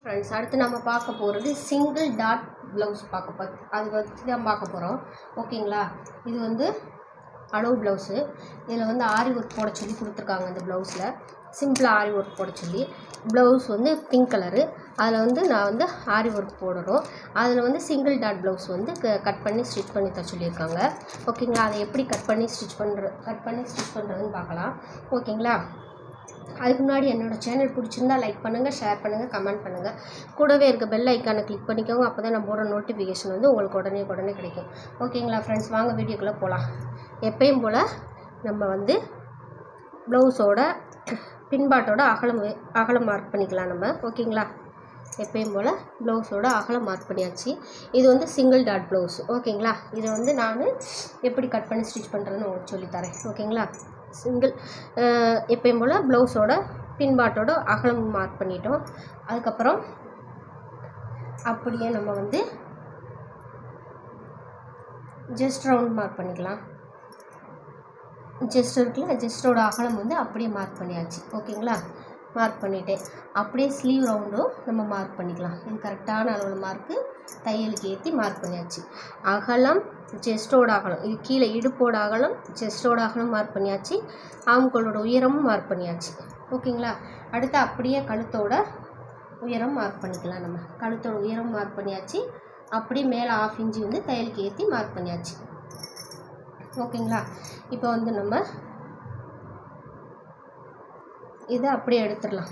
Friends, அடுத்து நம்ம பார்க்க போகிறது சிங்கிள் டாட் ப்ளவுஸ் அது பற்றி தான் பார்க்க போகிறோம். ஓகேங்களா? இது வந்து அளவு ப்ளவுஸு. இதில் வந்து ஆரி ஒர்க் போட சொல்லி கொடுத்துருக்காங்க. இந்த ப்ளவுஸில் சிம்பிளாக ஆரி ஒர்க் போட சொல்லி. ப்ளவுஸ் வந்து பிங்க் கலரு. அதில் வந்து நான் வந்து ஆரி ஒர்க் போடணும். அதில் வந்து சிங்கிள் டாட் ப்ளவுஸ் வந்து கட் பண்ணி ஸ்டிச் பண்ணி தர சொல்லியிருக்காங்க. ஓகேங்களா? அதை எப்படி கட் பண்ணி ஸ்டிச் பண்ணுறதுன்னு பார்க்கலாம். ஓகேங்களா? அதுக்கு முன்னாடி என்னோடய சேனல் பிடிச்சிருந்தா லைக் பண்ணுங்கள், ஷேர் பண்ணுங்கள், கமெண்ட் பண்ணுங்கள். கூடவே இருக்க பெல் ஐக்கானை கிளிக் பண்ணிக்கோங்க. அப்போ தான் நம்ம போடுற நோட்டிஃபிகேஷன் வந்து உங்களுக்கு உடனே கிடைக்கும். ஓகேங்களா ஃப்ரெண்ட்ஸ், வாங்க வீடியோக்குள்ளே போகலாம். எப்பயும் போல் நம்ம வந்து ப்ளவுஸோட பின்பாட்டோட அகலம் மார்க் பண்ணிக்கலாம் நம்ம. ஓகேங்களா? எப்பயும் போல் ப்ளவுஸோட அகலம் மார்க் பண்ணியாச்சு. இது வந்து சிங்கிள் டாட் ப்ளவுஸ். ஓகேங்களா? இதை வந்து நான் எப்படி கட் பண்ணி ஸ்டிச் பண்ணுறதுன்னு உங்களுக்கு சொல்லித்தரேன். ஓகேங்களா? எப்பயும் போல் ப்ளவுஸோட பின்பாட்டோட அகலம் மார்க் பண்ணிட்டோம். அதுக்கப்புறம் அப்படியே நம்ம வந்து ஜஸ்ட் ரவுண்ட் மார்க் பண்ணிக்கலாம். ஜஸ்ட் இருக்குல்ல, ஜஸ்டோட அகலம் வந்து அப்படியே மார்க் பண்ணியாச்சு. ஓகேங்களா? மார்க் பண்ணிவிட்டேன். அப்படியே ஸ்லீவ் ரவுண்டும் நம்ம மார்க் பண்ணிக்கலாம். இது கரெக்டான அளவில் மார்க்கு தையலுக்கு ஏற்றி மார்க் பண்ணியாச்சு. அகலம், செஸ்டோட அகலம், இது கீழே இடுப்போட அகலம், செஸ்டோட அகலம் மார்க் பண்ணியாச்சு. ஆம்கோலோட உயரமும் மார்க் பண்ணியாச்சு. ஓகேங்களா? அடுத்து அப்படியே கழுத்தோட உயரம் மார்க் பண்ணிக்கலாம். நம்ம கழுத்தோட உயரம் மார்க் பண்ணியாச்சு. அப்படியே மேலே 1/2 இன்ச்சு வந்து தையலுக்கு ஏற்றி மார்க் பண்ணியாச்சு. ஓகேங்களா? இப்போ வந்து நம்ம இதை அப்படியே எடுத்துடலாம்.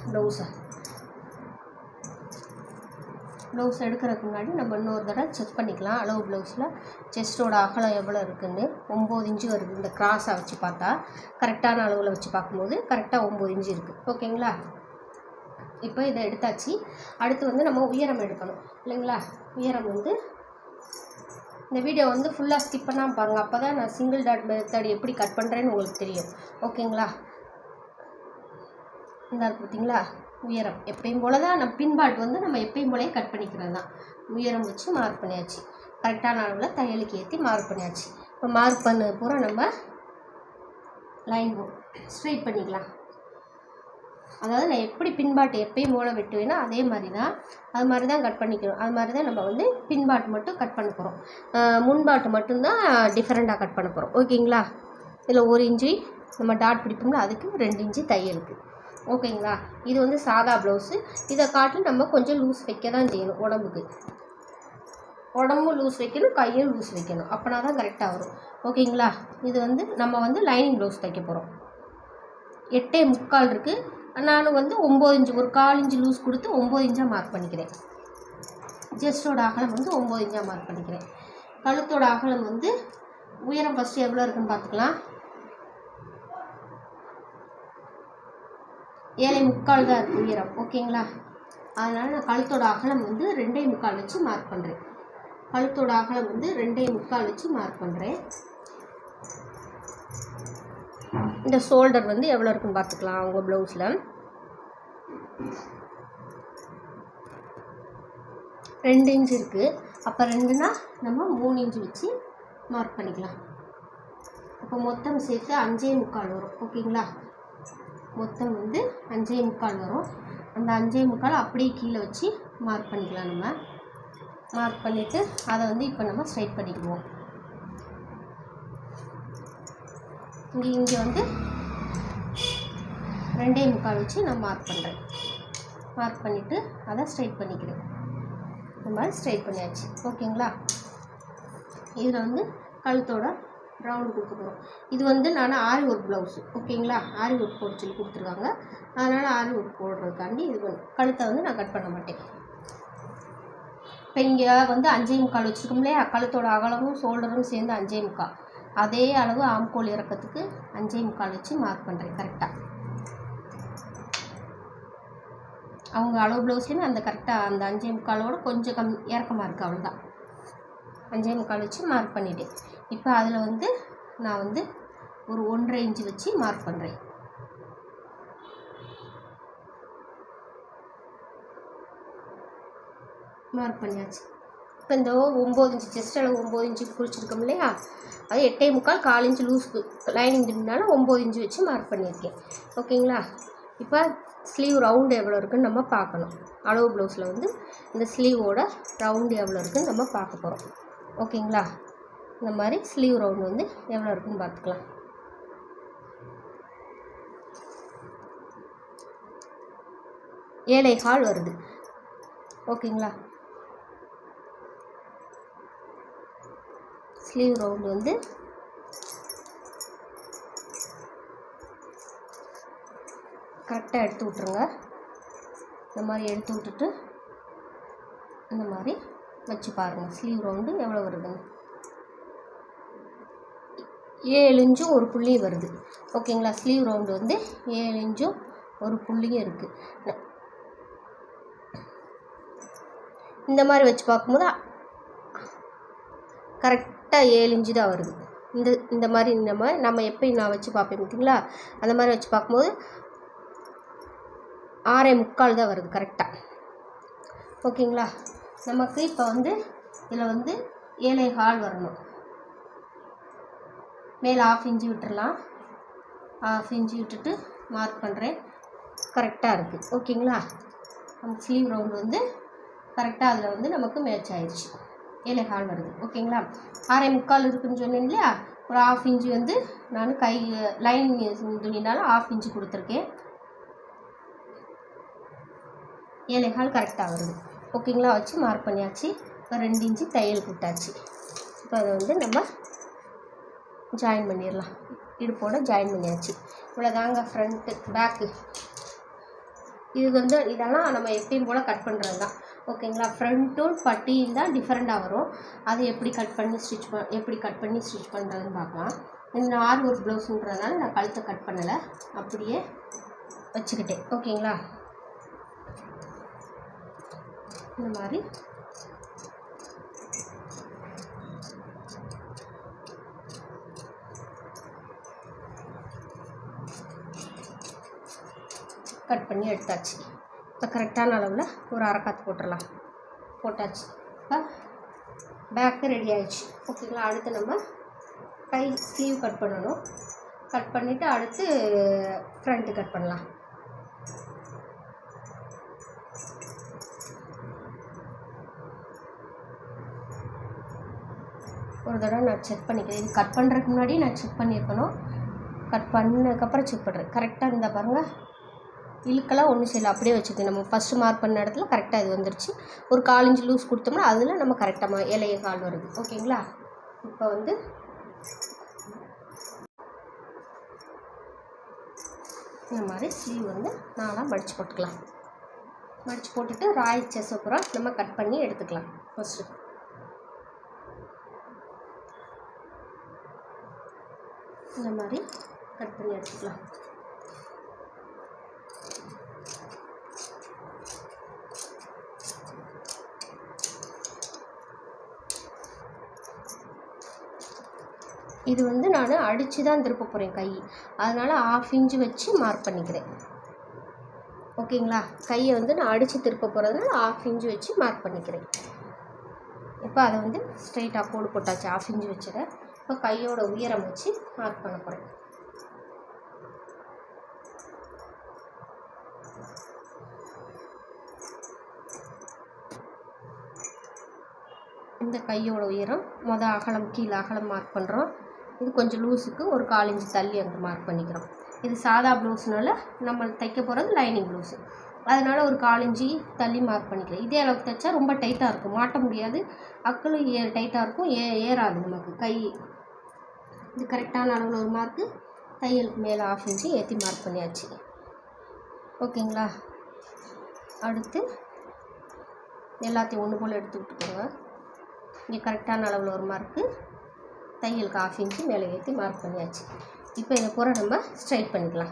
ப்ளவுஸ் எடுக்கிறதுக்கு முன்னாடி நம்ம இன்னொரு தடவை செக் பண்ணிக்கலாம். அளவு ப்ளவுஸில் செஸ்டோட அகலம் எவ்வளோ இருக்குதுன்னு. 9 இன்ச்சு வருது. இந்த கிராஸாக வச்சு பார்த்தா கரெக்டான அளவில் வச்சு பார்க்கும்போது கரெக்டாக 9 இன்ச்சு இருக்குது. ஓகேங்களா? இப்போ இதை எடுத்தாச்சு. அடுத்து வந்து நம்ம உயரம் எடுக்கணும் இல்லைங்களா? உயரம் வந்து இந்த வீடியோ வந்து ஃபுல்லாக ஸ்கிப் பண்ணாமல் பாருங்கள். அப்போ தான் நான் சிங்கிள் டாட் மெத்தட் எப்படி கட் பண்ணுறேன்னு உங்களுக்கு தெரியும். ஓகேங்களா? இந்த பார்த்தீங்களா? உயரம் எப்பயும் போல தான் நம்ம பின்பாட் வந்து நம்ம எப்பயும் போலே கட் பண்ணிக்கிறது தான். உயரம் வச்சு மார்க் பண்ணியாச்சு. கரெக்டான அளவில் தையலுக்கு ஏற்றி மார்க் பண்ணியாச்சு. இப்போ மார்க் பண்ணது பூரா நம்ம லைன் ஸ்ட்ரைட் பண்ணிக்கலாம். அதாவது நான் எப்படி பின்பாட்டு எப்பயும் போல வெட்டுவேன்னா அது மாதிரி தான் கட் பண்ணிக்கிறோம். அது மாதிரி தான் நம்ம வந்து பின்பாட்டு மட்டும் கட் பண்ண போகிறோம். முன்பாட்டு மட்டும்தான் டிஃப்ரெண்ட்டாக கட் பண்ண போகிறோம். ஓகேங்களா? இதில் 1 இன்ச்சு நம்ம டாட் பிடிப்போம்ல, அதுக்கு 2 இன்ச்சு தையலுக்கு. ஓகேங்களா? இது வந்து சாதா ப்ளவுஸு. இதை காட்டில் நம்ம கொஞ்சம் லூஸ் வைக்க தான் செய்யணும். உடம்பும் லூஸ் வைக்கணும், கையும் லூஸ் வைக்கணும். அப்போனா தான் கரெக்டாக வரும். ஓகேங்களா? இது வந்து நம்ம வந்து லைனிங் ப்ளவுஸ் தைக்க போகிறோம். 8.75 இருக்குது. நான் வந்து 9 இன்ச்சு, ஒரு 1/4 இன்ச்சு லூஸ் கொடுத்து 9 இன்ச்சாக மார்க் பண்ணிக்கிறேன். ஜஸ்டோட அகலம் வந்து 9 இன்ச்சாக மார்க் பண்ணிக்கிறேன். கழுத்தோட அகலம் வந்து உயரம் ஃபஸ்ட்டு எவ்வளோ இருக்குதுன்னு பார்த்துக்கலாம். 7.75 தான் இருக்குது உயரம். ஓகேங்களா? அதனால் நான் கழுத்தோட அகலம் வந்து 2.25 வச்சு மார்க் பண்ணுறேன். கழுத்தோட அகலம் வந்து 2.25 வச்சு மார்க் பண்ணுறேன். இந்த ஷோல்டர் வந்து எவ்வளோ இருக்குன்னு பார்த்துக்கலாம். அவங்க ப்ளவுஸில் 2 இன்ச்சு இருக்குது. அப்போ 2னா நம்ம 3 இன்ச்சு வச்சு மார்க் பண்ணிக்கலாம். அப்போ மொத்தம் சேர்த்து 5.25 வரும். ஓகேங்களா? மொத்தம் வந்து 5.25 வரும். அந்த 5.25 அப்படியே கீழே வச்சு மார்க் பண்ணிக்கலாம். நம்ம மார்க் பண்ணிவிட்டு அதை வந்து இப்போ நம்ம ஸ்ட்ரைட் பண்ணிக்குவோம். இங்கே வந்து 2.25 வச்சு நான் மார்க் பண்ணுறேன். மார்க் பண்ணிவிட்டு அதை ஸ்ட்ரைட் பண்ணிக்கிறேன். இந்த மாதிரி ஸ்ட்ரைட் பண்ணியாச்சு. ஓகேங்களா? இதில் வந்து கழுத்தோட ரவுண்டு கொடுக்க போகிறோம். இது வந்து நான் ஆரி ஒர்க் ப்ளவுஸு. ஓகேங்களா? ஆரி ஒர்க் போட சொல்லி கொடுத்துருக்காங்க. அதனால் ஆரி ஒர்க் போடுறதுக்காண்டி இது கழுத்தை வந்து நான் கட் பண்ண மாட்டேன். இப்போ இங்கே வந்து 5.25 வச்சுருக்கோம் இல்லையா? கழுத்தோட அகலமும் ஷோல்டரும் சேர்ந்து 5.25. அதே அளவு ஆம்கோல் இறக்கத்துக்கு 5.25 வச்சு மார்க் பண்ணுறேன். கரெக்டாக அவங்க அளவு ப்ளவுஸ்லேயுமே அந்த கரெக்டாக அந்த 5.25 கொஞ்சம் இறக்கமாக இருக்குது. அவ்வளோதான். 5.25 வச்சு மார்க் பண்ணிவிட்டேன். இப்போ அதில் வந்து நான் வந்து ஒரு 1.5 இன்ச்சு வச்சு மார்க் பண்ணுறேன். மார்க் பண்ணியாச்சு. இப்போ இந்த 9 இன்ச்சு ஜஸ்ட் அளவு 9 இன்ச்சுக்கு குறிச்சிருக்கோம் இல்லையா? அது 8.25 1/4 இன்ச்சு லூஸ்க்கு லைனிங் திரும்பினால 9 இன்ச்சு வச்சு மார்க் பண்ணியிருக்கேன். ஓகேங்களா? இப்போ ஸ்லீவ் ரவுண்டு எவ்வளோ இருக்குதுன்னு நம்ம பார்க்கணும். அளவு ப்ளவுஸில் வந்து இந்த ஸ்லீவோட ரவுண்டு எவ்வளோ இருக்குதுன்னு நம்ம பார்க்க போகிறோம். ஓகேங்களா? இந்த மாதிரி ஸ்லீவ் ரவுண்டு வந்து எவ்வளோ இருக்குதுன்னு பார்த்துக்கலாம். ஏழை கால் வருது. ஓகேங்களா? ஸ்லீவ் ரவுண்டு வந்து கரெக்டாக எடுத்து விட்ருங்க. இந்த மாதிரி எடுத்து விட்டுட்டு இந்த மாதிரி வச்சு பாருங்கள் ஸ்லீவ் ரவுண்டு எவ்வளோ வருதுன்னு. 7 இன்ச்சும் ஒரு புள்ளியும் வருது. ஓகேங்களா? ஸ்லீவ் ரவுண்டு வந்து 7 இன்ச்சும் ஒரு புள்ளியும் இருக்குது. இந்த மாதிரி வச்சு பார்க்கும்போது கரெக்டாக 7 இன்ச்சு தான் வருது. இந்த மாதிரி நம்ம எப்போ நான் வச்சு பார்ப்பேன் பார்த்தீங்களா, அந்த மாதிரி வச்சு பார்க்கும்போது 6.25 தான் வருது கரெக்டாக. ஓகேங்களா? நமக்கு இப்போ வந்து இதில் வந்து 7.25 வரணும். மேலே 1/2 இன்ச்சு விட்டுடலாம். 1/2 இன்ச்சு விட்டுட்டு மார்க் பண்ணுறேன். கரெக்டாக இருக்குது. ஓகேங்களா? அந்த ஸ்லீவ் ரவுண்டு வந்து கரெக்டாக அதில் வந்து நமக்கு மேட்ச் ஆயிடுச்சு. 7.25 வருது. ஓகேங்களா? 6.25 இருக்குதுன்னு சொன்னேன் இல்லையா, ஒரு 1/2 இன்ச்சு வந்து நான் கை லைன் துணினால 1/2 இன்ச்சு கொடுத்துருக்கேன். 7.25 கரெக்டாக வருது. ஓகேங்களா? வச்சு மார்க் பண்ணியாச்சு. இப்போ 2 இன்ச்சு தையல் விட்டாச்சு. இப்போ அதை வந்து நம்ம ஜாயின் பண்ணிடலாம். இடுப்போட ஜாயின் பண்ணியாச்சு. இவ்வளோதாங்க ஃப்ரண்ட்டு பேக்கு. இது வந்து இதெல்லாம் நம்ம எப்பயும் போல் கட் பண்ணுறது தான். ஓகேங்களா? ஃப்ரண்ட்டும் பட்டியும் தான் டிஃப்ரெண்ட்டாக வரும். அது எப்படி கட் பண்ணி ஸ்டிச் பண்ணுறதுன்னு பார்க்கலாம். இந்த ஆரி ஒர்க் ப்ளவுஸுன்றதுனால நான் கழுத்தை கட் பண்ணலை, அப்படியே வச்சுக்கிட்டேன். ஓகேங்களா? இந்த மாதிரி கட் பண்ணி எடுத்தாச்சு. இப்போ கரெக்டான அளவில் ஒரு அரைக்காத்து போட்டுடலாம். போட்டாச்சு. இப்போ பேக்கு ரெடி ஆயிடுச்சு. ஓகேங்களா? அடுத்து நம்ம கை ஸ்லீவ் கட் பண்ணணும். கட் பண்ணிவிட்டு அடுத்து ஃப்ரண்ட்டு கட் பண்ணலாம். ஒரு தடவை நான் செக் பண்ணிக்கிறேன். இது கட் பண்ணுறதுக்கு முன்னாடி நான் செக் பண்ணியிருக்கணும். கட் பண்ணதுக்கப்புறம் செக் பண்ணுறேன். கரெக்டாக இருந்தால் பாருங்கள், இழுக்கெல்லாம் ஒன்றும் செய்யலை, அப்படியே வச்சுக்கோங்க. நம்ம ஃபஸ்ட்டு மார்க் பண்ண இடத்துல கரெக்டாக இது வந்துருச்சு. ஒரு 1/4 இன்ச்சு லூஸ் கொடுத்தோம்னா அதில் நம்ம கரெக்டாக 7.25 வருது. ஓகேங்களா? இப்போ வந்து இந்த மாதிரி ஸ்லீவ் வந்து நானாக மடித்து போட்டுக்கலாம். மடித்து போட்டுட்டு ராய் செஸ் அப்புறம் நம்ம கட் பண்ணி எடுத்துக்கலாம். ஃபஸ்ட்டு இந்த மாதிரி கட் பண்ணி எடுத்துக்கலாம். இது வந்து நான் அடித்து தான் திருப்ப போகிறேன் கை, அதனால் 1/2 இன்ச்சு வச்சு மார்க் பண்ணிக்கிறேன். ஓகேங்களா? கையை வந்து நான் அடித்து திருப்ப போகிறதுனால 1/2 இன்ச்சு வச்சு மார்க் பண்ணிக்கிறேன். இப்போ அதை வந்து ஸ்ட்ரைட்டாக கோடு போட்டாச்சு. 1/2 இன்ச்சு வச்சுட இப்போ கையோட உயரம் வச்சு மார்க் பண்ண போகிறேன். இந்த கையோட உயரம் அகலம், கீழே அகலம் மார்க் பண்ணுறோம். இது கொஞ்சம் லூஸுக்கு ஒரு 1/4 இன்ச்சு தள்ளி அங்கே மார்க் பண்ணிக்கிறோம். இது சாதா ப்ளவுஸ்னால நம்ம தைக்க போகிறது லைனிங் ப்ளவுஸு, அதனால் ஒரு 1/4 இன்ச்சு தள்ளி மார்க் பண்ணிக்கிறேன். இதே அளவுக்கு தைச்சா ரொம்ப டைட்டாக இருக்கும், மாட்ட முடியாது. அக்களும் டைட்டாக இருக்கும், ஏறாது நமக்கு கை. இது கரெக்டான அளவில் ஒரு மார்க்கு, தையலுக்கு மேலே 1/2 இன்ச்சு ஏற்றி மார்க் பண்ணியாச்சு. ஓகேங்களா? அடுத்து எல்லாத்தையும் ஒன்று போல் எடுத்து விட்டுக்கோங்க. இங்கே கரெக்டான அளவில் ஒரு மார்க்கு, தையலுக்கு 1/2 இன்ச்சு மேலே ஏற்றி மார்க் பண்ணியாச்சு. இப்போ இதை பூரா நம்ம ஸ்ட்ரைட் பண்ணிக்கலாம்.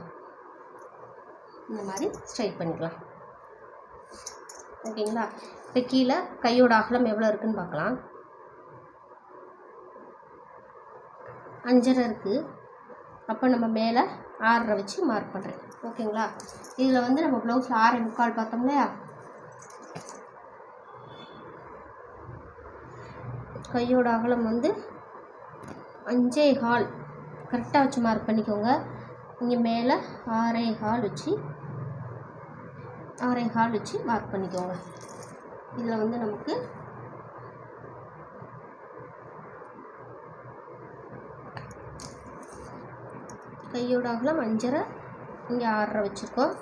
இந்த மாதிரி ஸ்ட்ரைட் பண்ணிக்கலாம். ஓகேங்களா? இப்போ கீழே கையோட அகலம் எவ்வளோ இருக்குதுன்னு பார்க்கலாம். 5.5 இருக்குது. அப்போ நம்ம மேலே 6.5 வச்சு மார்க் பண்ணுறேன். ஓகேங்களா? இதில் வந்து நம்ம ப்ளவுஸில் 6.25 பார்த்தோம் இல்லையா, கையோட அகலம் வந்து 5.25 கரெக்டாக வச்சு மார்க் பண்ணிக்கோங்க. இங்கே மேலே 6.25 வச்சு 6.25 வச்சு மார்க் பண்ணிக்கோங்க. இதில் வந்து நமக்கு கையோட அகலம் 5.5, இங்கே 6.5 வச்சுருக்கோம்.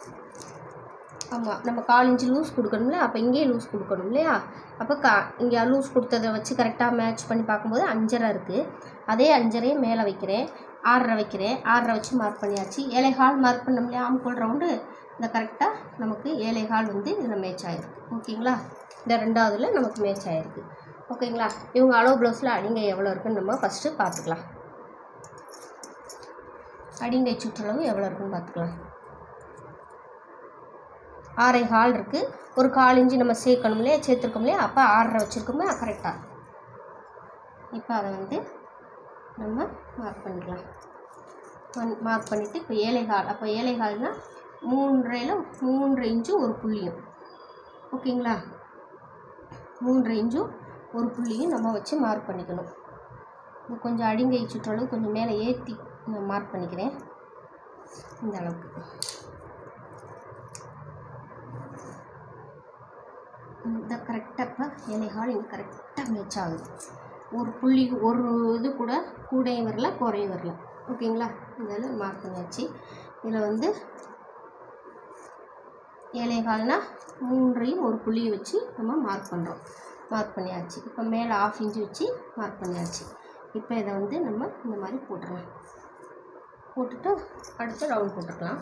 ஆமாம், நம்ம 1/4 இன்ச்சு லூஸ் கொடுக்கணும்ல, அப்போ இங்கேயே லூஸ் கொடுக்கணும் இல்லையா? அப்போ இங்கே லூஸ் கொடுத்ததை வச்சு கரெக்டாக மேட்ச் பண்ணி பார்க்கும்போது 5.5 இருக்குது. அதே 5.5 மேலே வைக்கிறேன், 6.5 வைக்கிறேன். 6.5 வச்சு மார்க் பண்ணியாச்சு. 7.25 மார்க் பண்ணோம் இல்லையா? ஆம்கோல் ரவுண்டு. இந்த கரெக்டாக நமக்கு 7.25 வந்து இதில் மேட்ச் ஆகிருக்கு. ஓகேங்களா? இந்த 2வதுல நமக்கு மேட்ச் ஆகிருக்கு. ஓகேங்களா? இவங்க அளவு ப்ளவுஸில் அடிங்கை எவ்வளோ இருக்குன்னு நம்ம ஃபஸ்ட்டு பார்த்துக்கலாம். அடிங்கை சுற்றளவு எவ்வளோ இருக்குன்னு பார்த்துக்கலாம். 6.25 இருக்குது. ஒரு 1/4 இன்ச்சு நம்ம சேர்க்கணும் இல்லையா? சேர்த்துருக்கோம் இல்லையா? அப்போ 6.5 வச்சுருக்கோமே கரெக்டாக. இப்போ அதை வந்து நம்ம மார்க் பண்ணிக்கலாம். மார்க் பண்ணிவிட்டு இப்போ 7.25, அப்போ 7.25னா 3 இன்ச்சு ஒரு புள்ளியும். ஓகேங்களா? 3 இன்ச்சும் ஒரு புள்ளியும் நம்ம வச்சு மார்க் பண்ணிக்கணும். இது கொஞ்சம் அடிங்கை சுற்றளவு கொஞ்சம் மேலே ஏற்றி நான் மார்க் பண்ணிக்கிறேன். இந்த அளவுக்கு இந்த கரெக்டாக இப்போ 7.25 இங்கே கரெக்டாக மேட்ச் ஆகுது. ஒரு புள்ளி ஒரு இது கூட கூடையும் வரல குறையும் வரல. ஓகேங்களா? இதில் மார்க் பண்ணியாச்சு. இதில் வந்து 7.25னா 3ஐயும் ஒரு புள்ளியை வச்சு நம்ம மார்க் பண்ணுறோம். மார்க் பண்ணியாச்சு. இப்போ மேலே 1/2 இன்ச்சு வச்சு மார்க் பண்ணியாச்சு. இப்போ இதை வந்து நம்ம இந்த மாதிரி போட்டுடலாம். போட்டுட்டு அடுத்து ரவுண்ட் போட்டுக்கலாம்.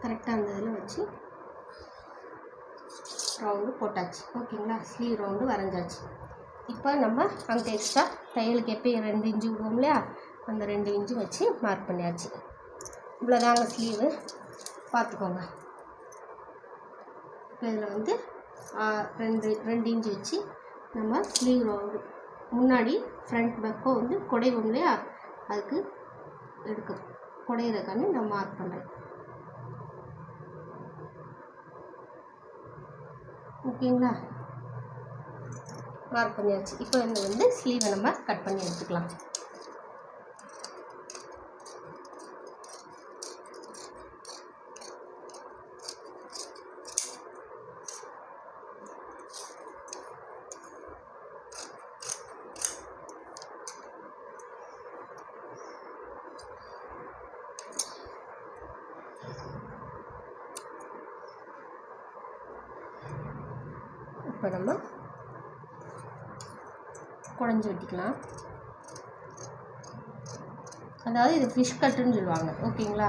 கரெக்டாக அந்த இதில் வச்சு ரவுண்டு போட்டாச்சு. ஓகேங்களா? ஸ்லீவ் ரவுண்டு வரைஞ்சாச்சு. இப்போ நம்ம அங்கே எக்ஸ்ட்ரா தையலுக்கு எப்போயும் 2 இன்ச்சு விடுவோம் இல்லையா? அந்த 2 இன்ச்சு வச்சு மார்க் பண்ணியாச்சு. இவ்வளோதாங்க ஸ்லீவு. பார்த்துக்கோங்க. இப்போ இதில் வந்து 2 இன்ச்சு வச்சு நம்ம ஸ்லீவ் ரவுண்டு முன்னாடி ஃப்ரண்ட் பேக்கோ வந்து குடைவோம் இல்லையா? அதுக்கு குடையிறதுக்காண்டி நான் மார்க் பண்ணுறேன். ஓகேங்களா? மார்க் பண்ணியாச்சு. இப்போ இந்த வந்து ஸ்லீவை நம்ம கட் பண்ணி எடுத்துக்கலாம். இப்போ நம்ம குடஞ்சி வெட்டிக்கலாம். அதாவது இது ஃபிஷ் கட்டுன்னு சொல்லுவாங்க. ஓகேங்களா?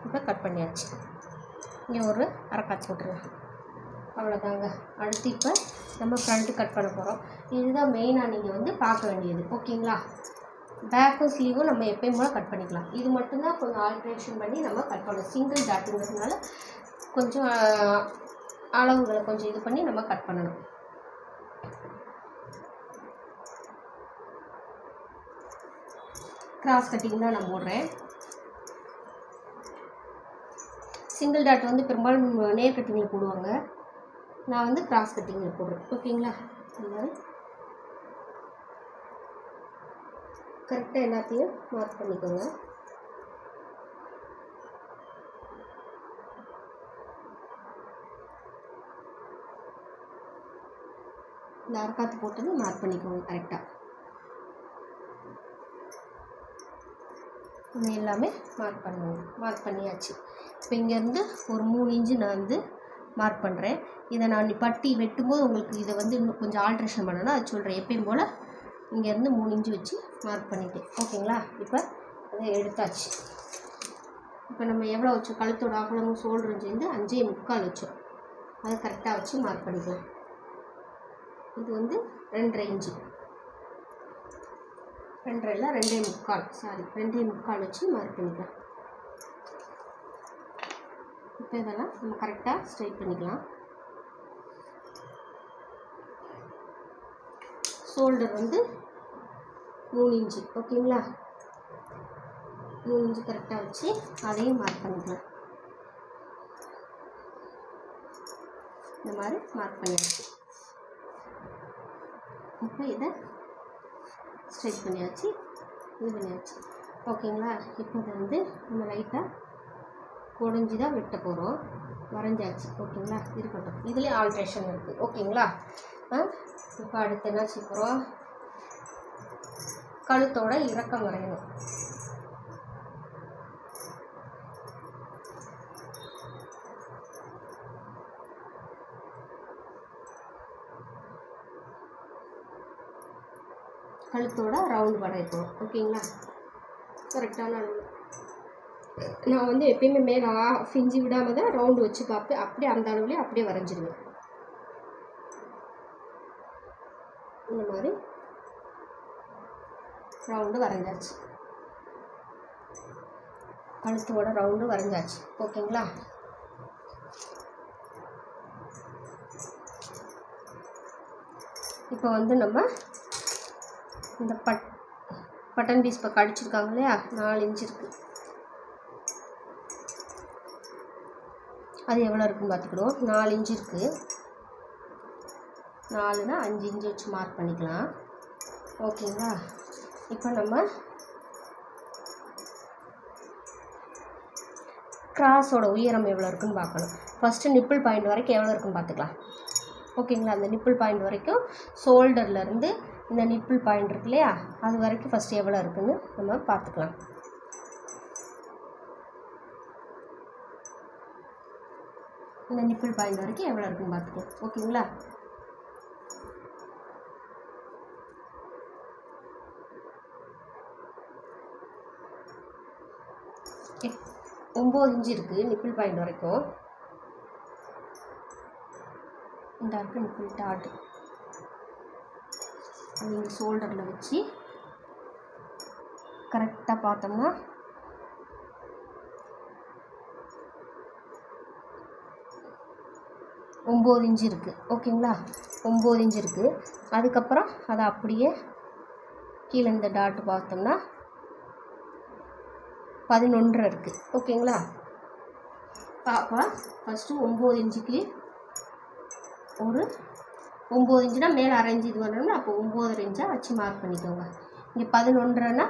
இப்போ கட் பண்ணியாச்சு. இங்கே ஒரு அரைக்காய்ச்சி போட்டுருங்க. அவ்வளோதாங்க. அடுத்து இப்போ நம்ம ஃப்ரண்ட்டு கட் பண்ண போகிறோம். இதுதான் மெயினாக நீங்கள் வந்து பார்க்க வேண்டியது. ஓகேங்களா? பேக்கும் ஸ்லீவும் நம்ம எப்பயும் போல் கட் பண்ணிக்கலாம். இது மட்டும்தான் கொஞ்சம் ஆல்ட்ரேஷன் பண்ணி நம்ம கட் பண்ணணும். சிங்கிள் டாட்டுங்கிறதுனால கொஞ்சம் அளவுகளை கொஞ்சம் இது பண்ணி நம்ம கட் பண்ணணும். கிராஸ் கட்டிங் தான் நான் போடுறேன். சிங்கிள் டாட் வந்து பெரும்பாலும் நேர் கட்டிங்கில் போடுவாங்க. நான் வந்து கிராஸ் கட்டிங்கில் போடுறேன். ஓகேங்களா? இந்த மாதிரி கரெக்டாக எல்லாத்தையும் மார்க் பண்ணிக்கோங்க. இந்த அரைக்காத்து போட்டது மார்க் பண்ணிக்கோங்க கரெக்டாக. இது எல்லாமே மார்க் பண்ணுவோம். மார்க் பண்ணியாச்சு. இப்போ இங்கேருந்து ஒரு 3 இன்ச்சு நான் வந்து மார்க் பண்ணுறேன். இதை நான் பட்டி வெட்டும்போது உங்களுக்கு இதை வந்து இன்னும் கொஞ்சம் ஆல்ட்ரேஷன் பண்ணணும், அது சொல்கிறேன். எப்பயும் போல் இங்கேருந்து 3 இன்ச்சு வச்சு மார்க் பண்ணிட்டேன். ஓகேங்களா? இப்போ அதை எடுத்தாச்சு. இப்போ நம்ம எவ்வளோ வச்சோம்? கழுத்தோட அகலமும் ஷோல்டரும் சேர்ந்து 5.25 வச்சோம். அதை கரெக்டாக வச்சு மார்க் பண்ணிக்கலாம். இது வந்து 2.5 இன்ச்சு, 2.5 இல்லை 2.25 வச்சு மார்க் பண்ணிக்கலாம். இப்போ இதெல்லாம் நம்ம கரெக்டாக ஸ்ட்ரைட் பண்ணிக்கலாம். ஷோல்டர் வந்து 3 இன்ச்சு. ஓகேங்களா, 3 இன்ச்சு கரெக்டாக வச்சு அதையும் மார்க் பண்ணிக்கலாம். இந்த மாதிரி மார்க் பண்ணியாச்சு. இப்போ இதை ஸ்ட்ரைட் பண்ணியாச்சு, இது பண்ணியாச்சு. ஓகேங்களா, இப்போ இதை வந்து நம்ம லைட்டாக குடஞ்சி தான் வெட்ட போகிறோம். வரைஞ்சாச்சு. ஓகேங்களா, இருக்கட்டும். இதுலேயே ஆல்ட்ரேஷன் இருக்குது. ஓகேங்களா, இப்போ அடுத்து என்ன செய்யறோம், கழுத்தோட இறக்கம் வரையணும். கழுத்தோட ரவுண்ட் வரையணும். ஓகேங்களா, கரெக்டான அளவு. நான் வந்து எப்பயுமே மேலே ஃபிஞ்சி விடாமல் தான் ரவுண்டு வச்சு பார்ப்பேன். அப்படியே அந்த அளவுலேயே அப்படியே வரைஞ்சிடுவேன். இந்த மாதிரி ரவுண்டு வரைஞ்சாச்சு. கழுத்தோட ரவுண்டு வரைஞ்சாச்சு. ஓகேங்களா, இப்போ வந்து நம்ம இந்த பட்டன் பீஸ் இப்போ கடிச்சிருக்காங்க இல்லையா, 4 இன்ச்சு இருக்குது. அது எவ்வளோ இருக்குன்னு பார்த்துக்கிடுவோம். 4 இன்ச்சு இருக்குது. 4னா 5 இன்ச்சு வச்சு மார்க் பண்ணிக்கலாம். ஓகேங்களா, இப்போ நம்ம கிராஸோட உயரம் எவ்வளோ இருக்குன்னு பார்க்கணும். ஃபஸ்ட்டு நிப்பிள் பாயிண்ட் வரைக்கும் எவ்வளோ இருக்குன்னு பார்த்துக்கலாம். ஓகேங்களா, அந்த நிப்பிள் பாயிண்ட் வரைக்கும் ஷோல்டர்லேருந்து இந்த நிப்பிள் பாயிண்ட் இருக்கு இல்லையா, அது வரைக்கும் ஃபஸ்ட்டு எவ்வளோ இருக்குன்னு நம்ம பார்த்துக்கலாம். இந்த நிப்பிள் பாயிண்ட் வரைக்கும் எவ்வளோ இருக்குன்னு பார்த்துக்கலாம். ஓகேங்களா, ஒம்பது இன்ச்சு இருக்குது நிப்பிள் பாயிண்ட் வரைக்கும். இந்த இருக்குது நிப்பிள் டாட். அது இங்கே ஷோல்டரில் வச்சு கரெக்டாக பார்த்தோம்னா ஒம்பது இன்ச்சு இருக்குது. ஓகேங்களா, 9 இன்ச்சு இருக்குது. அதுக்கப்புறம் அதை அப்படியே கீழே இந்த டாட்டு பார்த்தோம்னா 11 இருக்குது. ஓகேங்களா, பாப்பா ஃபஸ்ட்டு 9 இன்ச்சுக்கு ஒரு 9 இன்ச்சுனா மேலே அரைஞ்சி இது பண்ணணும்னா அப்போ 9.5 இன்ச்சாக வச்சு மார்க் பண்ணிக்கோங்க. இங்கே 11.5னா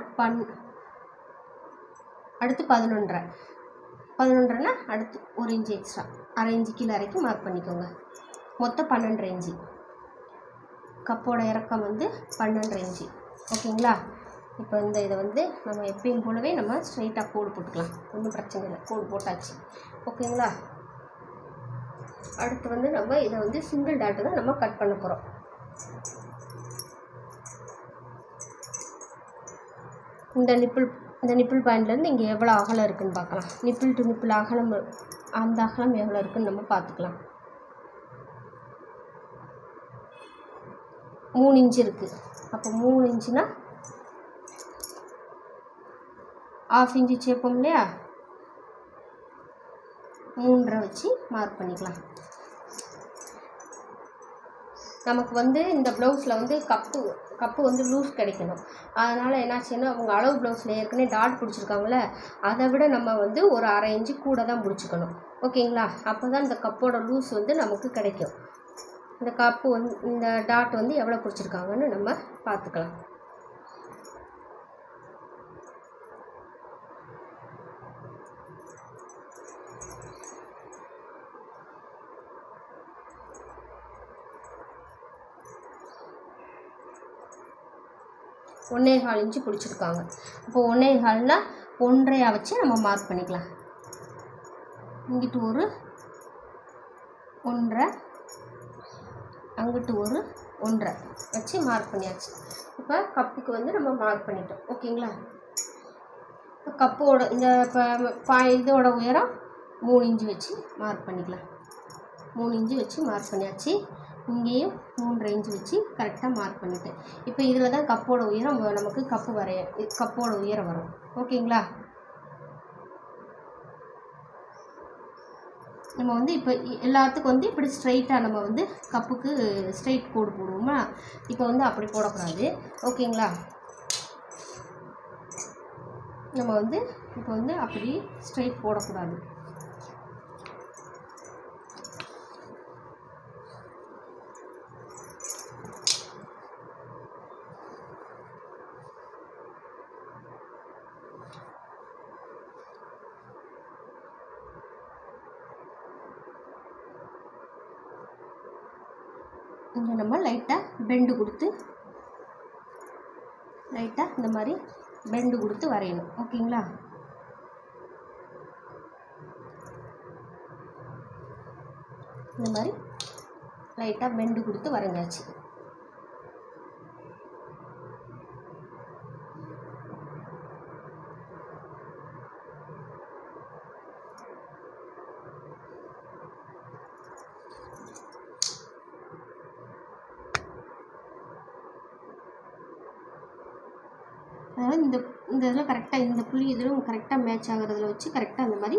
அடுத்து 11.5னா அடுத்து 1 இன்ச்சு எக்ஸ்ட்ரா, அரை இன்ச்சு கீழே வரைக்கும் மார்க் பண்ணிக்கோங்க. மொத்தம் 12.5 இன்ச்சு. கப்போட இறக்கம் வந்து 12.5 இன்ச்சு. ஓகேங்களா, இப்போ இந்த இதை வந்து நம்ம எப்பயும் போலவே நம்ம ஸ்ட்ரைட்டாக கோடு போட்டுக்கலாம். ஒன்றும் பிரச்சனை இல்லை, கோடு போட்டாச்சு. ஓகேங்களா, அடுத்து வந்து நம்ம இதை வந்து சிங்கிள் டாட்டு தான் நம்ம கட் பண்ண போகிறோம். இந்த நிப்பிள் பாயிண்ட்லேருந்து இங்கே எவ்வளோ அகலம் இருக்குதுன்னு பார்க்கலாம். நிப்பிள் டு நிப்பிள் அகலம், அந்த அகலம் எவ்வளோ இருக்குதுன்னு நம்ம பார்த்துக்கலாம். 3 இன்ச்சு இருக்குது. அப்போ 3 இன்ச்சுனா 1/2 இன்ச்சு சேர்ப்போம் இல்லையா, 3.5 வச்சு மார்க் பண்ணிக்கலாம். நமக்கு வந்து இந்த ப்ளவுஸில் வந்து கப்பு வந்து லூஸ் கிடைக்கணும். அதனால் என்னாச்சுன்னா அவங்க அளவு ப்ளவுஸில் ஏற்கனவே டாட் பிடிச்சிருக்காங்களே, அதை விட நம்ம வந்து ஒரு அரை இன்ச்சு கூட தான் பிடிச்சிக்கணும். ஓகேங்களா, அப்போ தான் இந்த கப்போட லூஸ் வந்து நமக்கு கிடைக்கும். இந்த கப்பு வந்து இந்த டாட் வந்து எவ்வளோ பிடிச்சிருக்காங்கன்னு நம்ம பார்த்துக்கலாம். ஒன்றே கால் இன்ச்சு பிடிச்சிருக்காங்க. அப்போ 1.25னா 1.5 வச்சு நம்ம மார்க் பண்ணிக்கலாம். இங்கிட்டு ஒரு 1.5, அங்கிட்டு ஒரு 1.5 வச்சு மார்க் பண்ணியாச்சு. இப்போ கப்புக்கு வந்து நம்ம மார்க் பண்ணிட்டோம். ஓகேங்களா, கப்போட இந்த இதோட உயரம் 3 இன்ச்சு வச்சு மார்க் பண்ணிக்கலாம். 3 இன்ச்சு வச்சு மார்க் பண்ணியாச்சு. இங்கேயும் 3.5 இன்ச்சு வச்சு கரெக்டாக மார்க் பண்ணிட்டேன். இப்போ இதில் தான் கப்போட உயரம் நமக்கு கப்போட உயரம் வரும். ஓகேங்களா, நம்ம வந்து இப்போ எல்லாத்துக்கும் வந்து இப்படி ஸ்ட்ரைட்டாக நம்ம வந்து கப்புக்கு ஸ்ட்ரைட் கோடு போடுவோமா, இப்போ வந்து அப்படி போடக்கூடாது. ஓகேங்களா, நம்ம வந்து இப்போ வந்து அப்படி ஸ்ட்ரைட் போடக்கூடாது. இங்கே நம்ம லைட்டாக பெண்டு கொடுத்து இந்த மாதிரி பெண்டு கொடுத்து வரையணும். ஓகேங்களா? இந்த மாதிரி லைட்டாக பெண்டு கொடுத்து வரைஞ்சாச்சு. அதாவது இந்த இதில் கரெக்டாக இந்த புள்ளி இதிலும் கரெக்டாக மேட்ச் ஆகிறதுல வச்சு கரெக்டாக அந்த மாதிரி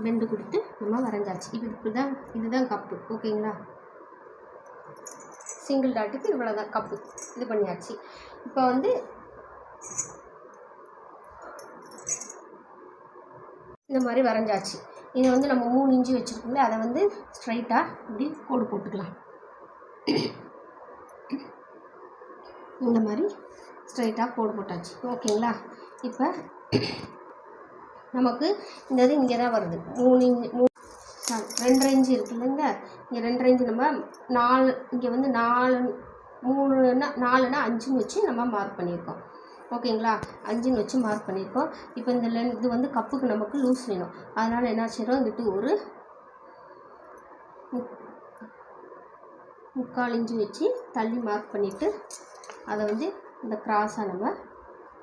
பெண்டு கொடுத்து நம்ம வரைஞ்சாச்சு. இதுதான் கப்பு. ஓகேங்களா? சிங்கிள் டாட்டுக்கு இவ்வளோ தான் கப்பு. இது பண்ணியாச்சு. இப்போ வந்து இந்த மாதிரி வரைஞ்சாச்சு. இதை வந்து நம்ம 3 இன்ச்சு வச்சுருக்கோம்ல, அதை வந்து ஸ்ட்ரைட்டாக இப்படி கோடு போட்டுக்கலாம். இந்த மாதிரி ஸ்ட்ரைட்டாக கோடு போட்டாச்சு. ஓகேங்களா? இப்போ நமக்கு இந்த இது இங்கே தான் வருது. 2.5 இன்ச்சு இருக்குல்லங்க, இங்கே 2.5 இன்ச்சு நம்ம 4, இங்கே வந்து 3ன்னா 4ன்னா 5ன்னு வச்சு நம்ம மார்க் பண்ணியிருக்கோம். ஓகேங்களா? 5ன்னு வச்சு மார்க் பண்ணியிருக்கோம். இப்போ இந்த இது வந்து கப்புக்கு நமக்கு லூஸ் வேணும். அதனால் என்ன செய்கிறோம், இங்கிட்டு ஒரு 3/4 இன்ச்சு வச்சு தள்ளி மார்க் பண்ணிவிட்டு அதை வந்து இந்த கிராஸாக நம்ம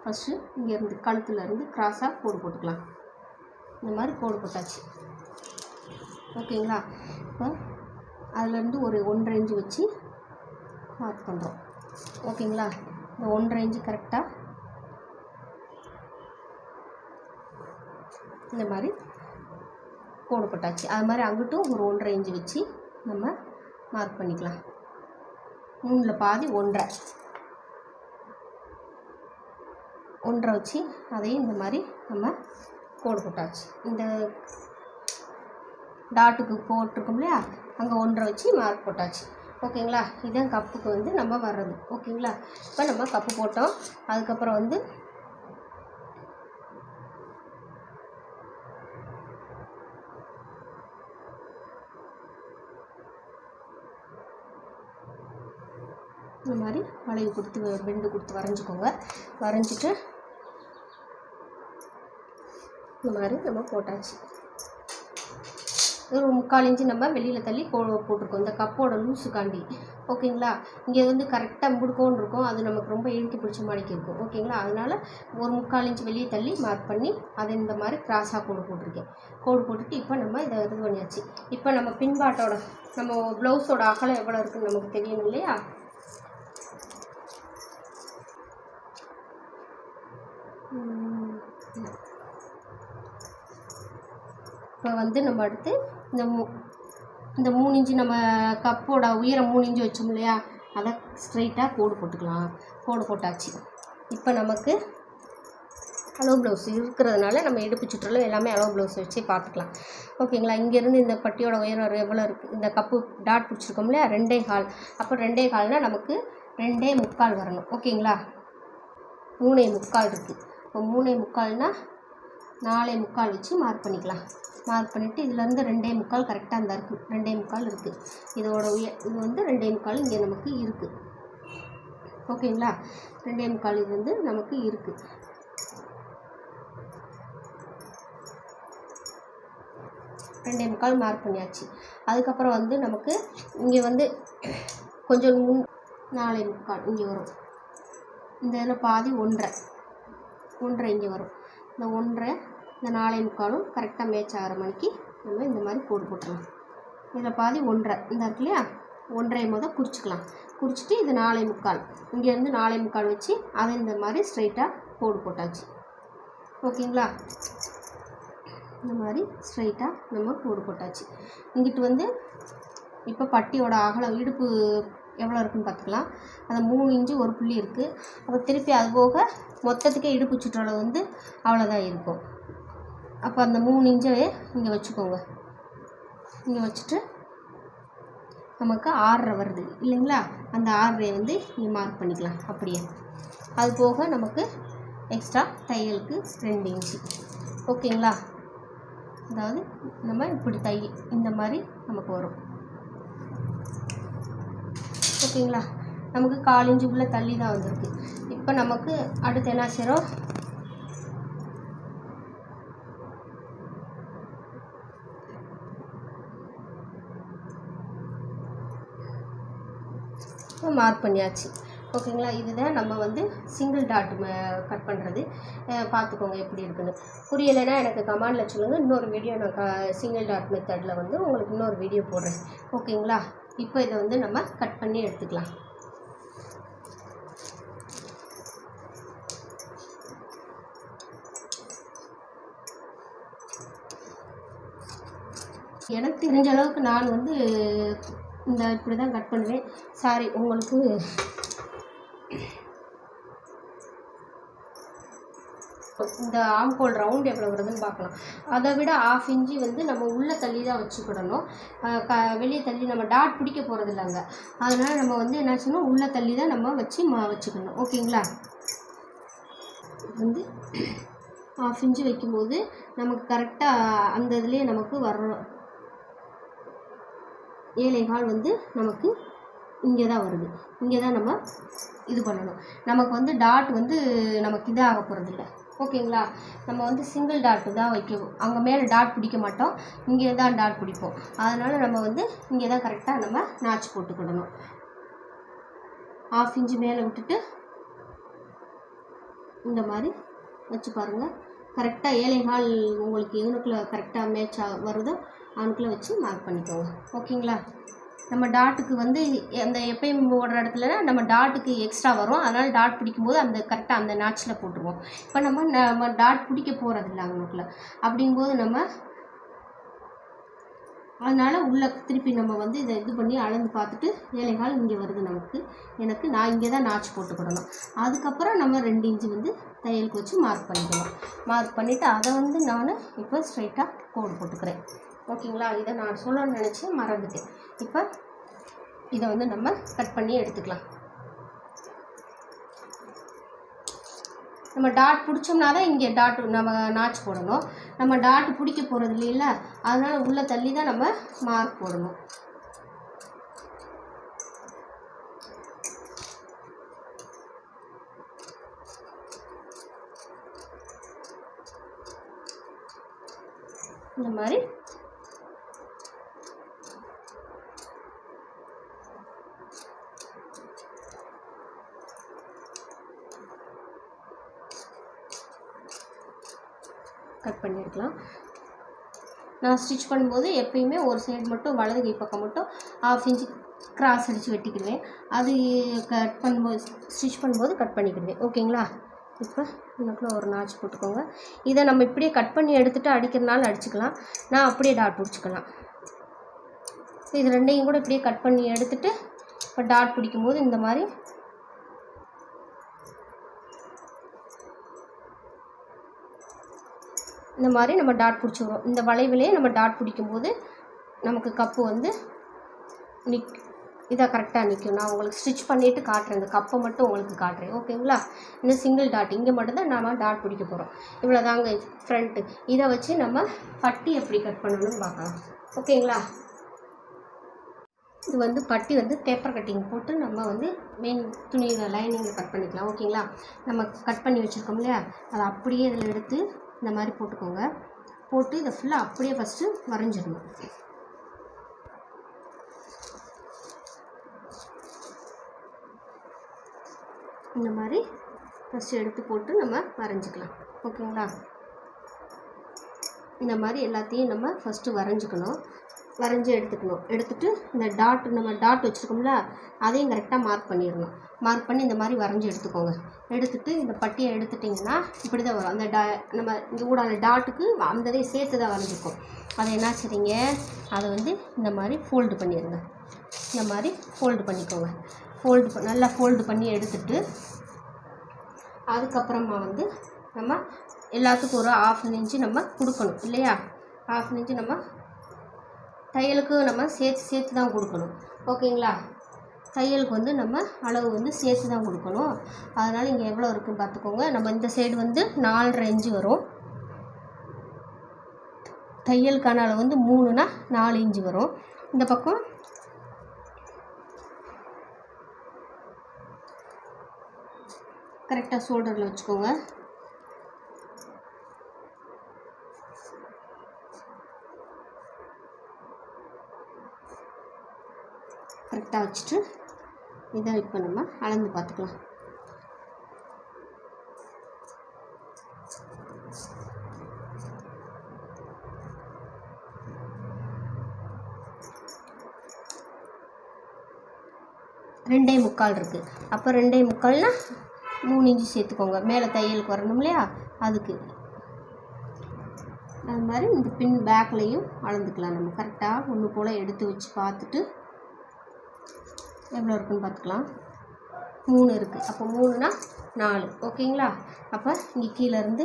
ஃபஸ்ட்டு இங்கேருந்து கழுத்துலேருந்து கிராஸாக கோடு போட்டுக்கலாம். இந்த மாதிரி கோடு போட்டாச்சு. ஓகேங்களா? இப்போ அதுலேருந்து ஒரு 1.5 இன்ச்சு வச்சு மார்க் பண்ணுறோம். ஓகேங்களா? இந்த 1.5 இன்ச்சு கரெக்டாக இந்த மாதிரி கோடு போட்டாச்சு. அது மாதிரி அங்கிட்டும் ஒரு 1.5 இன்ச்சு வச்சு நம்ம மார்க் பண்ணிக்கலாம். 3ல் பாதி 1.5 வச்சு அதையும் இந்த மாதிரி நம்ம கோடு போட்டாச்சு. இந்த டாட்டுக்கு போட்டிருக்கோம் இல்லையா, அங்கே 1.5 வச்சு மார்க் போட்டாச்சு. ஓகேங்களா? இதுதான் கப்புக்கு வந்து நம்ம வர்றது. ஓகேங்களா? இப்போ நம்ம கப்பு போட்டோம். அதுக்கப்புறம் வந்து இந்த மாதிரி வளைவு கொடுத்து பெண்டு கொடுத்து வரைஞ்சிக்கோங்க. வரைஞ்சிட்டு இந்த மாதிரி நம்ம போட்டாச்சு. ஒரு 3/4 இன்ச்சு நம்ம வெளியில் தள்ளி போட்டிருக்கோம் இந்த கப்போட லூஸுக்காண்டி. ஓகேங்களா? இங்கே வந்து கரெக்டாக முடுக்கோன்னு இருக்கும், அது நமக்கு ரொம்ப இழுக்கி பிடிச்ச மாதிரிக்கு இருக்கும். ஓகேங்களா? அதனால் ஒரு 3/4 இன்ச்சு வெளியே தள்ளி மார்க் பண்ணி அதை இந்த மாதிரி கிராஸாக கோடு போட்டிருக்கேன். கோடு போட்டுட்டு இப்போ நம்ம இதை இது பண்ணியாச்சு. இப்போ நம்ம பின்பாட்டோட நம்ம ப்ளவுஸோட அகலம் எவ்வளோ இருக்குதுன்னு நமக்கு தெரியணும் இல்லையா? இப்போ வந்து நம்ம அடுத்து இந்த 3 இன்ச்சு நம்ம கப்போட உயரம் 3 இன்ச்சு வச்சோம் இல்லையா, அதை ஸ்ட்ரைட்டாக கோடு போட்டுக்கலாம். கோடு போட்டாச்சு. இப்போ நமக்கு அளவு ப்ளவுஸ் இருக்கிறதுனால நம்ம இடுப்பு சுற்றலும் எல்லாமே அளவு ப்ளவுஸ் வச்சு பார்த்துக்கலாம். ஓகேங்களா? இங்கேருந்து இந்த பட்டியோட உயரம் எவ்வளோ இருக்குது, இந்த கப்பு டாட் பிடிச்சிருக்கோம் இல்லையா 2.25. அப்போ 2.25னால் நமக்கு 2.25 வரணும். ஓகேங்களா? 3.25 இருக்குது. இப்போ 3.25னால் 4.25 வச்சு மார்க் பண்ணிக்கலாம். மார்க் பண்ணிவிட்டு இதிலேருந்து 2.25 கரெக்டாக இருந்தால் இருக்குது. 2.25 இருக்குது. இதோட இது வந்து 2.25 இங்கே நமக்கு இருக்குது. ஓகேங்களா? 2.25 இது வந்து நமக்கு இருக்குது. 2.25 மார்க் பண்ணியாச்சு. அதுக்கப்புறம் வந்து நமக்கு இங்கே வந்து கொஞ்சம் 4.25 இங்கே வரும். இந்த இதில் பாதி 1.5 இங்கே வரும். இந்த 1.5 இந்த 4.25 கரெக்டாக மேட்ச் ஆகிற மணிக்கு நம்ம இந்த மாதிரி கோடு போட்டுடலாம். இதில் பாதி 1.5 இந்த இருக்கு இல்லையா, 1.5 குறிச்சிக்கலாம். குறிச்சிட்டு இது 4.25 இங்கேருந்து 4.25 வச்சு அதை இந்த மாதிரி ஸ்ட்ரைட்டாக கோடு போட்டாச்சு. ஓகேங்களா? இந்த மாதிரி ஸ்ட்ரைட்டாக நம்ம கோடு போட்டாச்சு. இங்கிட்டு வந்து இப்போ பட்டியோட அகலம் இடுப்பு எவ்வளோ இருக்குதுன்னு பார்த்துக்கலாம். அந்த 3 இன்ச்சு ஒரு புள்ளி இருக்குது. அப்போ திருப்பி அது போக மொத்தத்துக்கே இடுப்பு சுற்றளவு வந்து அவ்வளோதான் இருக்கும். அப்போ அந்த 3 இன்ச்சவே இங்கே வச்சுக்கோங்க. இங்கே வச்சுட்டு நமக்கு 6.5 வருது இல்லைங்களா? அந்த 6.5 வந்து இங்கே மார்க் பண்ணிக்கலாம். அப்படியே அது போக நமக்கு எக்ஸ்ட்ரா தையலுக்கு 2 இன்ச்சு. ஓகேங்களா? அதாவது நம்ம இப்படி இந்த மாதிரி நமக்கு வரும். ஓகேங்களா? நமக்கு 1/4 இன்ச்சுக்குள்ளே தள்ளி தான் வந்திருக்கு. இப்போ நமக்கு அடுத்து என்ன செய்கிறோம், மார்க் பண்ணியாச்சு. ஓகேங்களா? இதுதான் நம்ம வந்து சிங்கிள் டாட் கட் பண்ணுறது. பார்த்துக்கோங்க எப்படி இருக்குன்னு. புரியலைன்னா எனக்கு கமெண்டில் சொல்லுங்கள். இன்னொரு வீடியோ நான் சிங்கிள் டாட் மெத்தடில் வந்து உங்களுக்கு இன்னொரு வீடியோ போடுறேன். ஓகேங்களா? இப்போ இதை வந்து நம்ம கட் பண்ணி எடுத்துக்கலாம். எனக்கு தெரிஞ்ச அளவுக்கு நான் வந்து இப்படி தான் கட் பண்ணுவேன். சாரி, உங்களுக்கு இந்த ஆம்கோல் ரவுண்ட் எவ்வளோ வருதுன்னு பார்க்கலாம். அதை விட 1/2 இன்ச்சு வந்து நம்ம உள்ளே தள்ளி தான் வச்சுக்கிடணும். வெளியே தள்ளி நம்ம டாட் பிடிக்க போகிறது இல்லைங்க. அதனால் நம்ம வந்து என்ன செய்யணும், உள்ளே தள்ளி தான் நம்ம வச்சுக்கணும். ஓகேங்களா? வந்து 1/2 இன்ச்சு வைக்கும்போது நமக்கு கரெக்டாக அந்த இதுலேயே நமக்கு வரணும். 7.25 வந்து நமக்கு இங்கே தான் வருது. இங்கே தான் நம்ம இது பண்ணணும். நமக்கு வந்து டாட் வந்து நமக்கு இதாக போகிறதில்ல. ஓகேங்களா? நம்ம வந்து சிங்கிள் டாட்டு தான் வைக்கணும். அங்கே மேலே டாட் பிடிக்க மாட்டோம், இங்கே தான் டாட் பிடிப்போம். அதனால் நம்ம வந்து இங்கே தான் கரெக்டாக நம்ம நாச் போட்டுக்கிடணும். 1/2 இன்ச்சு மேலே விட்டுட்டு இந்த மாதிரி வச்சு பாருங்கள். கரெக்டாக 7.25 உங்களுக்கு எவனுக்குள்ளே கரெக்டாக மேட்சாக வருதோ அவனுக்குள்ளே வச்சு மார்க் பண்ணிக்கோங்க. ஓகேங்களா? நம்ம டாட்டுக்கு வந்து அந்த எப்பயும் ஓடுற இடத்துல நம்ம டாட்டுக்கு எக்ஸ்ட்ரா வரும். அதனால் டாட் பிடிக்கும்போது அந்த கரெக்டாக அந்த நாச்சில் போட்டுருவோம். இப்போ நம்ம டாட் பிடிக்க போகிறதில்ல அவனுக்குள்ள. அப்படிங்கும்போது நம்ம அதனால் உள்ளே திருப்பி நம்ம வந்து இதை இது பண்ணி அளந்து பார்த்துட்டு 7.25 இங்கே வருது நமக்கு. நான் இங்கே தான் நாச்சு போட்டுக்கிடணும். அதுக்கப்புறம் நம்ம 2 இன்ச்சு வந்து தையலுக்கு வச்சு மார்க் பண்ணிக்கணும். மார்க் பண்ணிவிட்டு அதை வந்து நான் இப்போ ஸ்ட்ரைட்டாக கோடு போட்டுக்கிறேன். ஓகேங்களா? இதை நான் சொல்லணும்னு நினச்சி மறந்துட்டேன். இப்போ இதை வந்து நம்ம கட் பண்ணி எடுத்துக்கலாம். நம்ம டாட் பிடிச்சோம்னா தான் இங்கே டாட் நம்ம நாச் போடணும். நம்ம டாட் பிடிக்க போகிறது இல்லைல்ல, அதனால் உள்ளே தள்ளி தான் நம்ம மார்க் போடணும். இந்த மாதிரி கட் பண்ணியிருக்கலாம். நான் ஸ்டிச் பண்ணும்போது எப்பயுமே ஒரு சைடு மட்டும் வலது கை பக்கம் மட்டும் 1/2 இன்ச்சு கிராஸ் அடித்து வெட்டிக்கிடுவேன். அது கட் பண்ணும்போது ஸ்டிச் பண்ணும்போது கட் பண்ணிக்கிடுவேன். ஓகேங்களா? இப்போ இன்னக்குள்ள ஒரு நாச்சு போட்டுக்கோங்க. இதை நம்ம இப்படியே கட் பண்ணி எடுத்துகிட்டு அடிக்கிறனால அடிச்சுக்கலாம். நான் அப்படியே டாட் பிடிச்சிக்கலாம். இது ரெண்டையும் கூட இப்படியே கட் பண்ணி எடுத்துகிட்டு இப்போ டாட் பிடிக்கும்போது இந்த மாதிரி நம்ம டாட் பிடிச்சிடுவோம். இந்த வளைவிலே நம்ம டாட் பிடிக்கும்போது நமக்கு கப்பு வந்து இதாக கரெக்டாக நிற்கும். நான் உங்களுக்கு ஸ்டிச் பண்ணிவிட்டு காட்டுறேன். இந்த கப்பை மட்டும் உங்களுக்கு காட்டுறேன். ஓகேங்களா? இந்த சிங்கிள் டாட் இங்கே மட்டும்தான் நம்ம டாட் பிடிக்க போகிறோம். இவ்வளோ தாங்க ஃப்ரண்ட்டு. இதை வச்சு நம்ம பட்டி எப்படி கட் பண்ணணும்னு பார்க்கலாம். ஓகேங்களா? இது வந்து பட்டி வந்து பேப்பர் கட்டிங் போட்டு நம்ம வந்து மெயின் துணியில் லைனிங்கில் கட் பண்ணிக்கலாம். ஓகேங்களா? நம்ம கட் பண்ணி வச்சுருக்கோம் இல்லையா, அதை அப்படியே இதில் எடுத்து இந்த மாதிரி போட்டுக்கோங்க. போட்டு இதை ஃபுல்லாக அப்படியே ஃபஸ்ட்டு வரைஞ்சிடணும். இந்த மாதிரி ஃபஸ்ட்டு எடுத்து போட்டு நம்ம வரைஞ்சிக்கலாம். ஓகேங்களா? இந்த மாதிரி எல்லாத்தையும் நம்ம ஃபஸ்ட்டு வரைஞ்சிக்கணும். வரைஞ்சி எடுத்துட்டு இந்த டாட் நம்ம டாட் வச்சுருக்கோம்ல, அதையும் கரெக்டாக மார்க் பண்ணிடணும். மார்க் பண்ணி இந்த மாதிரி வரைஞ்சி எடுத்துக்கோங்க. எடுத்துகிட்டு இந்த பட்டியை எடுத்துட்டிங்கன்னா இப்படி தான் வரும். அந்த நம்ம இங்கே ஊடான டாட்டுக்கு அந்த இதை சேர்த்து தான் வரைஞ்சிருக்கோம். அதை என்ன செய்றீங்க, அதை வந்து இந்த மாதிரி ஃபோல்டு பண்ணிடுங்க. இந்த மாதிரி ஃபோல்டு பண்ணிக்கோங்க. நல்லா ஃபோல்டு பண்ணி எடுத்துட்டு அதுக்கப்புறமா வந்து நம்ம எல்லாத்துக்கும் ஒரு 1/2 இன்ச்சு நம்ம கொடுக்கணும் இல்லையா? 1/2 இன்ச்சு நம்ம தையலுக்கு நம்ம சேர்த்து தான் கொடுக்கணும். ஓகேங்களா? தையலுக்கு வந்து நம்ம அளவு வந்து சேர்த்து தான் கொடுக்கணும். அதனால் இங்கே எவ்வளோ இருக்குதுன்னு பார்த்துக்கோங்க. நம்ம இந்த சைடு வந்து 4.5 இன்ச்சு வரும். தையலுக்கான அளவு வந்து 3னா 4 இன்ச்சு வரும். இந்த பக்கம் கரெக்டாக ஷோல்டரில் வச்சுக்கோங்க. கரெக்டாக வச்சுட்டு இதை இப்போ நம்ம அளந்து பார்த்துக்கலாம். ரெண்டே முக்கால் இருக்குது. அப்போ 2.25னா 3 இன்ச்சு சேர்த்துக்கோங்க. மேலே தையலுக்கு வரணும் இல்லையா? அதுக்கு அது மாதிரி இந்த பின் பேக்லேயும் அளந்துக்கலாம். நம்ம கரெக்டாக ஒன்று போல் எடுத்து வச்சு பார்த்துட்டு எவ்வளோ இருக்குன்னு பார்த்துக்கலாம். 3 இருக்குது. அப்போ 3னா 4. ஓகேங்களா? அப்போ இங்கே கீழேருந்து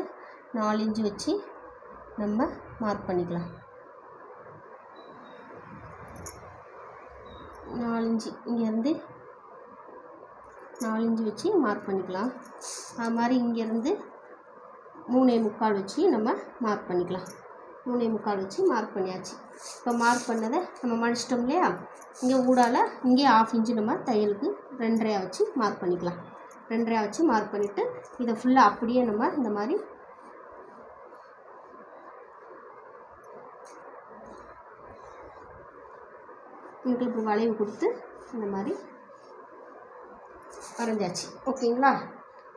4 இன்ச்சு வச்சு நம்ம மார்க் பண்ணிக்கலாம். 4 இன்ச்சு இங்கேருந்து 4 இன்ச்சு வச்சு மார்க் பண்ணிக்கலாம். அது மாதிரி இங்கேருந்து 3.25 வச்சு நம்ம மார்க் பண்ணிக்கலாம். 3.25 வச்சு மார்க் பண்ணியாச்சு. இப்போ மார்க் பண்ணதை நம்ம மடிச்சிட்டோம் இல்லையா? இங்கே ஊடால இங்கே 1/2 இன்ச்சு நம்ம தையலுக்கு 2.5 வச்சு மார்க் பண்ணிக்கலாம். 2.5 வச்சு மார்க் பண்ணிவிட்டு இதை ஃபுல்லாக அப்படியே நம்ம இந்த மாதிரி இடுப்பு வளைவு கொடுத்து இந்த மாதிரி வரைஞ்சாச்சு. ஓகேங்களா?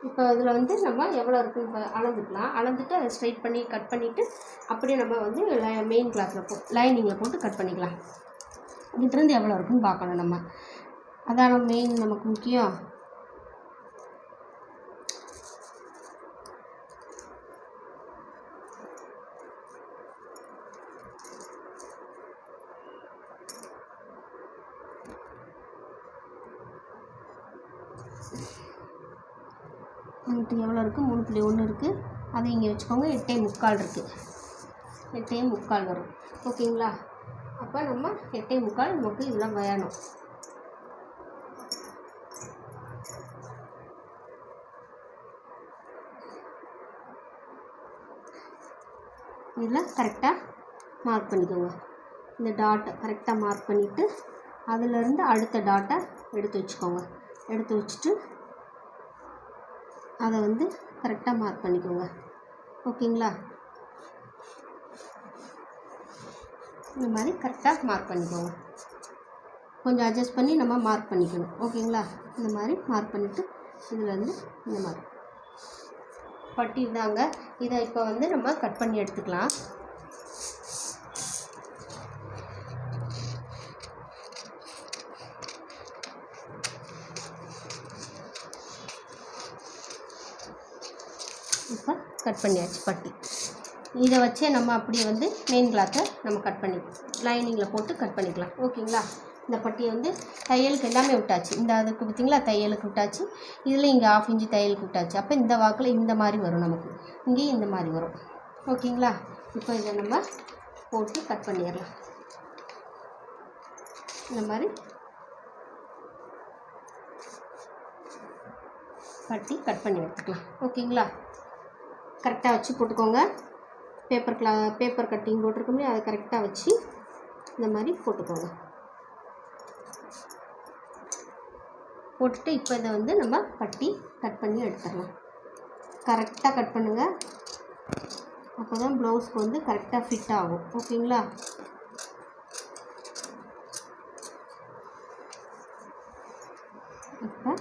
இப்போ இதில் வந்து நம்ம எவ்வளோ இருக்குன்னு அளந்துக்கலாம். அளந்துட்டு அதை ஸ்ட்ரைட் பண்ணி கட் பண்ணிவிட்டு அப்படியே நம்ம வந்து மெயின் கிளாத்தில் லைனிங்கில் போட்டு கட் பண்ணிக்கலாம். இங்கிட்டிருந்து எவ்வளோ இருக்குன்னு பார்க்கணும் நம்ம. அதான் மெயின் நமக்கு முக்கியம். இங்கிட்ட எவ்வளோ இருக்குது? 3.1 இருக்குது. அதை இங்கே வச்சுக்கோங்க. 8.25 இருக்குது. 8.25 வரும். ஓகேங்களா? அப்போ நம்ம 8.25 நமக்கு இதெல்லாம் வேணும். இதில் கரெக்டாக மார்க் பண்ணிக்கோங்க. இந்த டாட்டை கரெக்டாக மார்க் பண்ணிவிட்டு அதிலேருந்து அடுத்த டாட்டை எடுத்து வச்சுக்கோங்க. எடுத்து வச்சுட்டு அதை வந்து கரெக்டாக மார்க் பண்ணிக்கோங்க. ஓகேங்களா? இந்த மாதிரி கரெக்டாக மார்க் பண்ணிக்கோங்க. கொஞ்சம் அட்ஜஸ்ட் பண்ணி நம்ம மார்க் பண்ணிக்கணும். ஓகேங்களா? இந்த மாதிரி மார்க் பண்ணிவிட்டு இதிலேருந்து இந்த மாதிரி பட்டி இருந்தாங்க. இதை இப்போ வந்து நம்ம கட் பண்ணி எடுத்துக்கலாம். இப்போ கட் பண்ணியாச்சு பட்டி. இதை வச்சே நம்ம அப்படியே வந்து மெயின் கிளாத்தை நம்ம கட் பண்ணி லைனிங்கில் போட்டு கட் பண்ணிக்கலாம். ஓகேங்களா? இந்த பட்டியை வந்து தையலுக்கு எல்லாமே விட்டாச்சு. இந்த அதுக்கு பார்த்திங்களா தையலுக்கு விட்டாச்சு. இதில் இங்கே 1/2 இன்ச்சு தையலுக்கு விட்டாச்சு. அப்போ இந்த வாக்கில் இந்த மாதிரி வரும் நமக்கு. இங்கேயும் இந்த மாதிரி வரும். ஓகேங்களா? இப்போ இதை நம்ம போட்டு கட் பண்ணிடலாம். இந்த மாதிரி பட்டி கட் பண்ணி எடுத்துக்கலாம். ஓகேங்களா? கரெக்டாக வச்சு போட்டுக்கோங்க. பேப்பர் கட்டிங் போட்டிருக்கோம்லே அதை கரெக்டாக வச்சு இந்த மாதிரி போட்டுக்கோங்க. போட்டுட்டு இப்போ இதை வந்து நம்ம பட்டி கட் பண்ணி எடுத்துடலாம். கரெக்டாக கட் பண்ணுங்கள். அப்போ தான் ப்ளவுஸ்க்கு வந்து கரெக்டாக ஃபிட் ஆகும். ஓகேங்களா? இப்போ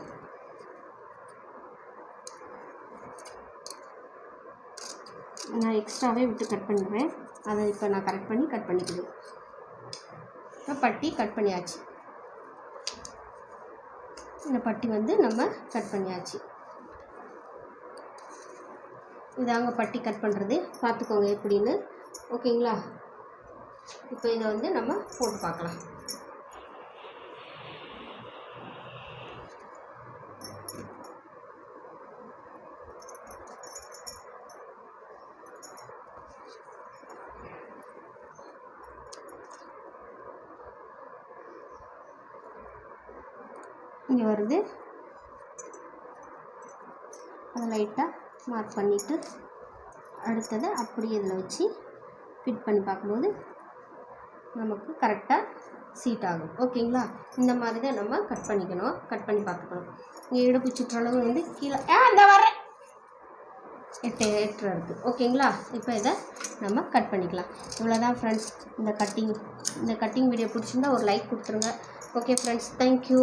நான் எக்ஸ்ட்ராவே விட்டு கட் பண்ணுறேன். அதை இப்போ நான் கட் பண்ணிக்குவேன். இப்போ பட்டி கட் பண்ணியாச்சு. இந்த பட்டி வந்து நம்ம கட் பண்ணியாச்சு. இதாங்க பட்டி கட் பண்ணுறது. பார்த்துக்கோங்க எப்படின்னு. ஓகேங்களா? இப்போ இதை வந்து நம்ம போட்டு பார்க்கலாம். இங்கே வருது. அதை லைட்டாக மார்க் பண்ணிவிட்டு அடுத்ததை அப்படியே இதில் வச்சு ஃபிட் பண்ணி பார்க்கும்போது நமக்கு கரெக்டாக சீட் ஆகும். ஓகேங்களா? இந்த மாதிரி தான் நம்ம கட் பண்ணிக்கணும், கட் பண்ணி பார்த்துக்கணும். இங்கே இடுப்பு சுற்றளவு வந்து கீழே இந்த வர 8 இருக்குது. ஓகேங்களா? இப்போ இதை நம்ம கட் பண்ணிக்கலாம். இவ்வளோதான் ஃப்ரெண்ட்ஸ். இந்த கட்டிங் வீடியோ பிடிச்சிருந்தா ஒரு லைக் கொடுத்துருங்க. Okay friends, thank you.